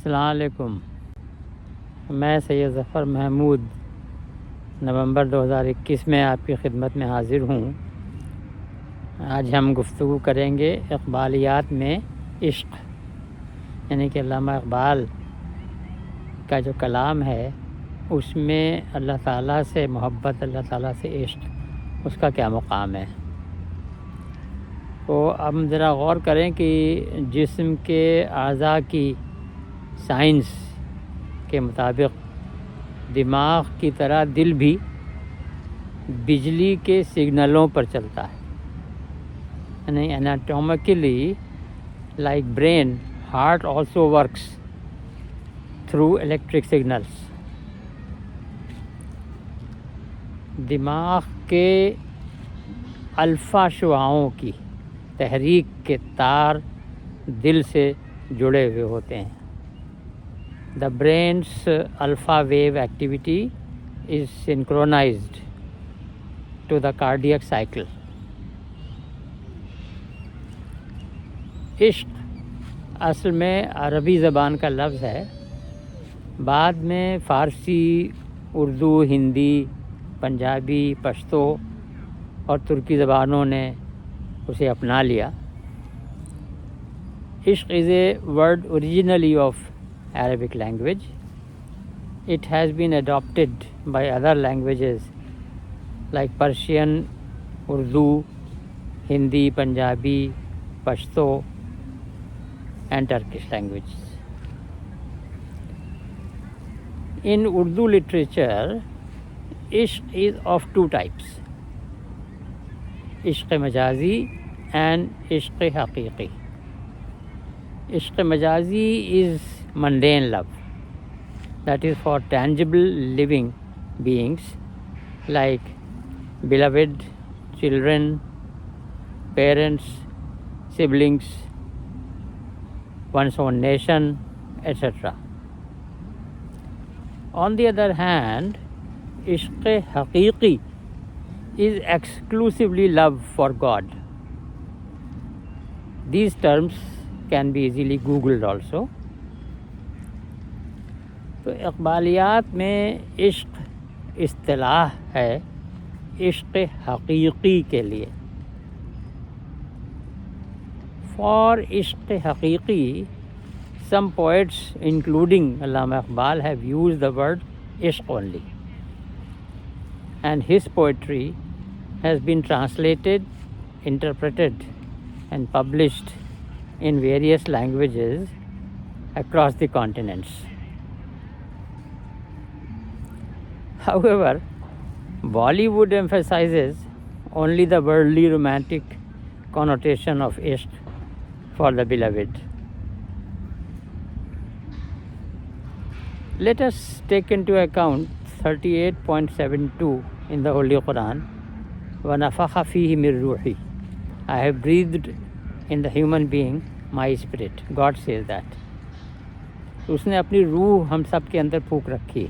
السلام علیکم، میں سید ظفر محمود نومبر 2021 میں آپ کی خدمت میں حاضر ہوں۔ آج ہم گفتگو کریں گے اقبالیات میں عشق، یعنی کہ علامہ اقبال کا جو کلام ہے اس میں اللہ تعالیٰ سے محبت، اللہ تعالیٰ سے عشق، اس کا کیا مقام ہے۔ تو ہم ذرا غور کریں کہ جسم کے اعضاء کی سائنس کے مطابق دماغ کی طرح دل بھی بجلی کے سگنلوں پر چلتا ہے، یعنی anatomically like brain, heart also works through electric signals. دماغ کے الفا شعاعوں کی تحریک کے تار دل سے جڑے ہوئے ہوتے ہیں۔ The brain's alpha wave activity is synchronized to the cardiac cycle. عشق اصل میں عربی زبان کا لفظ ہے، بعد میں فارسی، اردو، ہندی، پنجابی، پشتو اور ترکی زبانوں نے اسے اپنا لیا۔ عشق is a word originally of Arabic language. It has been adopted by other languages like Persian, Urdu, Hindi, Punjabi, Pashto and Turkish languages. In Urdu literature, ishq is of two types: ishq majazi and ishq haqiqi. Ishq majazi is mundane love, that is for tangible living beings like beloved, children, parents, siblings, one's own nation, etc. On the other hand, ishq haqiqi is exclusively love for God. These terms can be easily googled also. تو اقبالیات میں عشق اصطلاح ہے عشق حقیقی کے لیے۔ For عشق حقیقی, some poets including Allama Iqbal have used the word عشق only, and his poetry has been translated, interpreted and published in various languages across the continents. However, Bollywood emphasizes only the worldly romantic connotation of ishq for the beloved. Let us take into account 38.72 in the Holy Quran, وَنَفَخَ فِيهِ مِن رُوحِي. I have breathed in the human being my spirit. God says that. اس نے اپنی روح ہم سب کے اندر پھونک رکھی۔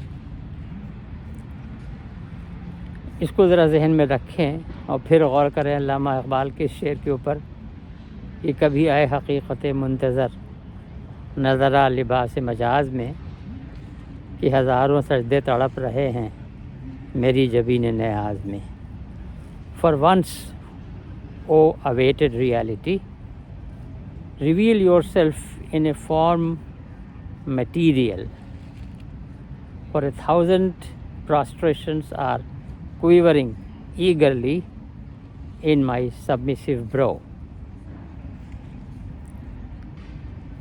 اس کو ذرا ذہن میں رکھیں اور پھر غور کریں علامہ اقبال کے شعر کے اوپر کہ کبھی آئے حقیقت منتظر نظرہ لباس مجاز میں، کہ ہزاروں سجدے تڑپ رہے ہیں میری جبین نیاز میں۔ For once, O awaited reality, reveal yourself in a form material, for 1,000 prostrations are quivering eagerly in my submissive brow.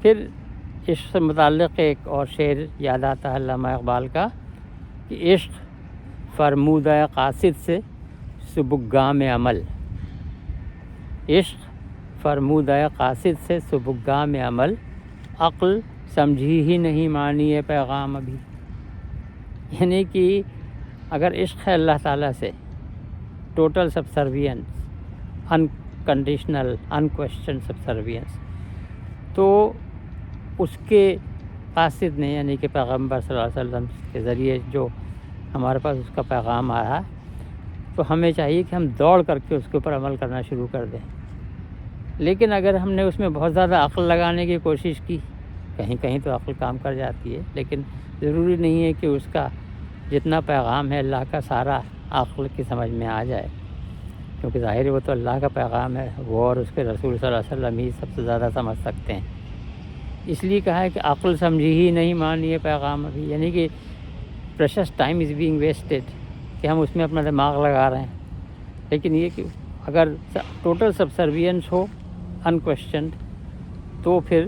پھر عشق سے متعلق ایک اور شعر یاد آتا ہے علامہ اقبال کا کہ عشق فرمودہ قاصد سے سبکگام عمل۔ عشق فرمودہ قاصد سے سبکگام عمل، عقل سمجھی ہی نہیں معنی پیغام ابھی۔ یعنی کہ اگر عشق ہے اللہ تعالیٰ سے، ٹوٹل سبسروینس، انکنڈیشنل انکویسچن سبسروینس، تو اس کے قاصد نے یعنی کہ پیغمبر صلی اللہ علیہ وسلم کے ذریعے جو ہمارے پاس اس کا پیغام آیا، تو ہمیں چاہیے کہ ہم دوڑ کر کے اس کے اوپر عمل کرنا شروع کر دیں۔ لیکن اگر ہم نے اس میں بہت زیادہ عقل لگانے کی کوشش کی کہیں کہیں تو عقل کام کر جاتی ہے، لیکن ضروری نہیں ہے کہ اس کا جتنا پیغام ہے اللہ کا سارا عقل کی سمجھ میں آ جائے، کیونکہ ظاہر ہے وہ تو اللہ کا پیغام ہے، وہ اور اس کے رسول صلی اللہ علیہ وسلم ہی سب سے زیادہ سمجھ سکتے ہیں۔ اس لیے کہا ہے کہ عقل سمجھی ہی نہیں مانی ہے پیغام ابھی، یعنی کہ precious time is being wasted, کہ ہم اس میں اپنا دماغ لگا رہے ہیں۔ لیکن یہ کہ اگر ٹوٹل سبسروینس ہو انکویسچنڈ، تو پھر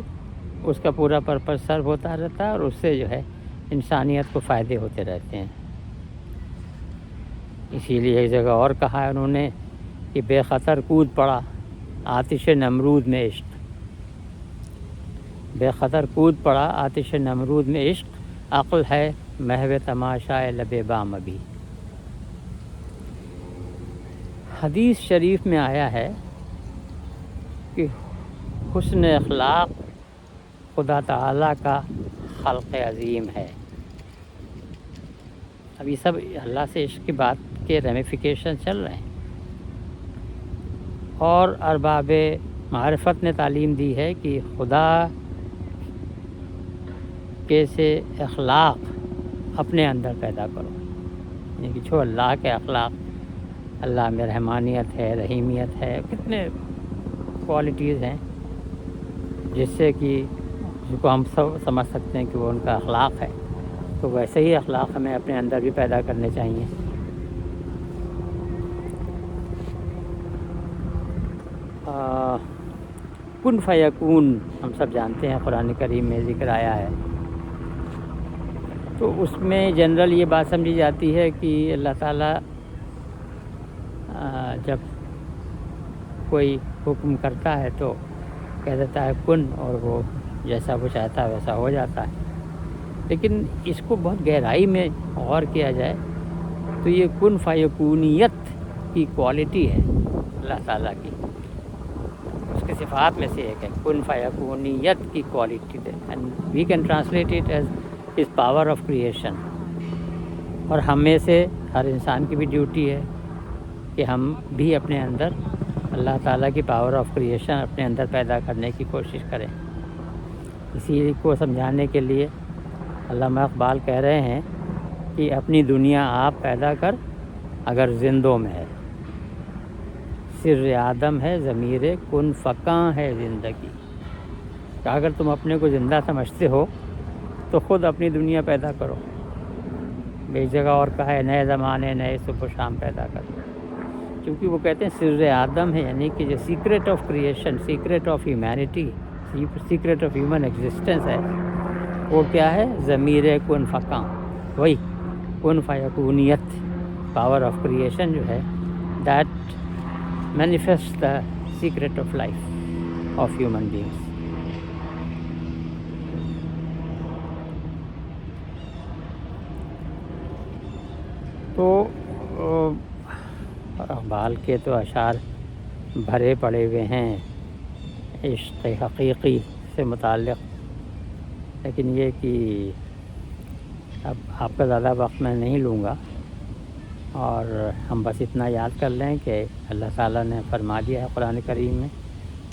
اس کا پورا پرپس سرو ہوتا رہتا ہے، اور اس سے جو ہے انسانیت کو فائدے ہوتے رہتے ہیں۔ اسی لیے ایک جگہ اور کہا ہے انہوں نے کہ بے خطر کود پڑا آتش نمرود میں عشق، بے خطر کود پڑا آتش نمرود میں عشق، عقل ہے محو تماشائے لب بام ابھی۔ حدیث شریف میں آیا ہے کہ حسن اخلاق خدا تعالیٰ کا خلق عظیم ہے۔ اب یہ سب اللہ سے عشق کی بات کے ریمیفیکیشن چل رہے ہیں، اور ارباب معرفت نے تعلیم دی ہے کہ خدا کے سے اخلاق اپنے اندر پیدا کرو، یعنی کہ جو اللہ کے اخلاق، اللہ میں رحمانیت ہے، رحیمیت ہے، کتنے کوالٹیز ہیں جس سے کہ جس کو ہم سب سمجھ سکتے ہیں کہ وہ ان کا اخلاق ہے، تو ویسے ہی اخلاق ہمیں اپنے اندر بھی پیدا کرنے چاہیے۔ کن فیکون ہم سب جانتے ہیں، قرآن کریم میں ذکر آیا ہے، تو اس میں جنرل یہ بات سمجھی جاتی ہے کہ اللہ تعالیٰ جب کوئی حکم کرتا ہے تو کہہ دیتا ہے کن، اور وہ جیسا وہ چاہتا ہے ویسا ہو جاتا ہے۔ لیکن اس کو بہت گہرائی میں غور کیا جائے تو یہ کن فیکونیت کی کوالٹی ہے اللہ تعالیٰ کی، اس کی صفات میں سے ایک ہے کن فیکونیت کی quality, and we can translate it as his power of creation. اور ہم میں سے ہر انسان کی بھی ڈیوٹی ہے کہ ہم بھی اپنے اندر اللہ تعالیٰ کی پاور آف کریشن اپنے اندر پیدا کرنے کی کوشش کریں۔ اسی کو سمجھانے کے لیے علامہ اقبال کہہ رہے ہیں کہ اپنی دنیا آپ پیدا کر اگر زندوں میں ہے، سر آدم ہے ضمیر کن فکاں ہے زندگی، کہ اگر تم اپنے کو زندہ سمجھتے ہو تو خود اپنی دنیا پیدا کرو۔ ایک جگہ اور کہا ہے نئے زمانے نئے صبح و شام پیدا کرو، کیونکہ وہ کہتے ہیں سر آدم ہے، یعنی کہ جو secret of creation, secret of humanity, secret of human existence ہے، وہ کیا ہے؟ ضمیر کن فکاں، وہی کن فیکونیت، پاور آف کریشن جو ہے، that manifest the secret of life of human beings. تو اقبال کے تو اشعار بھرے پڑے ہوئے ہیں عشق حقیقی سے متعلق، لیکن یہ کہ اب آپ کا زیادہ وقت میں نہیں لوں گا، اور ہم بس اتنا یاد کر لیں کہ اللہ تعالیٰ نے فرما دیا ہے قرآن کریم میں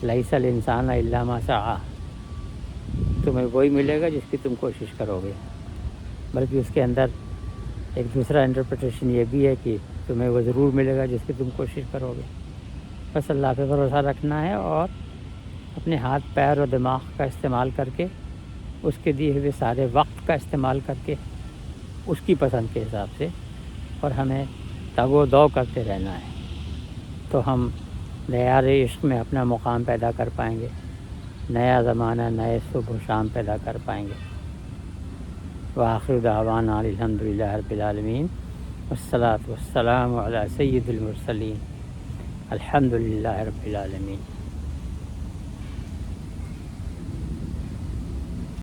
لیس الانسان الا ما سعی، تمہیں وہی ملے گا جس کی تم کوشش کرو گے۔ بلکہ اس کے اندر ایک دوسرا انٹرپریٹیشن یہ بھی ہے کہ تمہیں وہ ضرور ملے گا جس کی تم کوشش کرو گے۔ بس اللہ پہ بھروسہ رکھنا ہے، اور اپنے ہاتھ پیر اور دماغ کا استعمال کر کے، اس کے دیے ہوئے سارے وقت کا استعمال کر کے، اس کی پسند کے حساب سے، اور ہمیں تگ و دو کرتے رہنا ہے، تو ہم معیار عشق میں اپنا مقام پیدا کر پائیں گے، نیا زمانہ نئے صبح و شام پیدا کر پائیں گے۔ وآخر دعوانا الحمدللہ رب العالمین، والصلاة والسلام علی سید المرسلین، الحمدللہ رب العالمین۔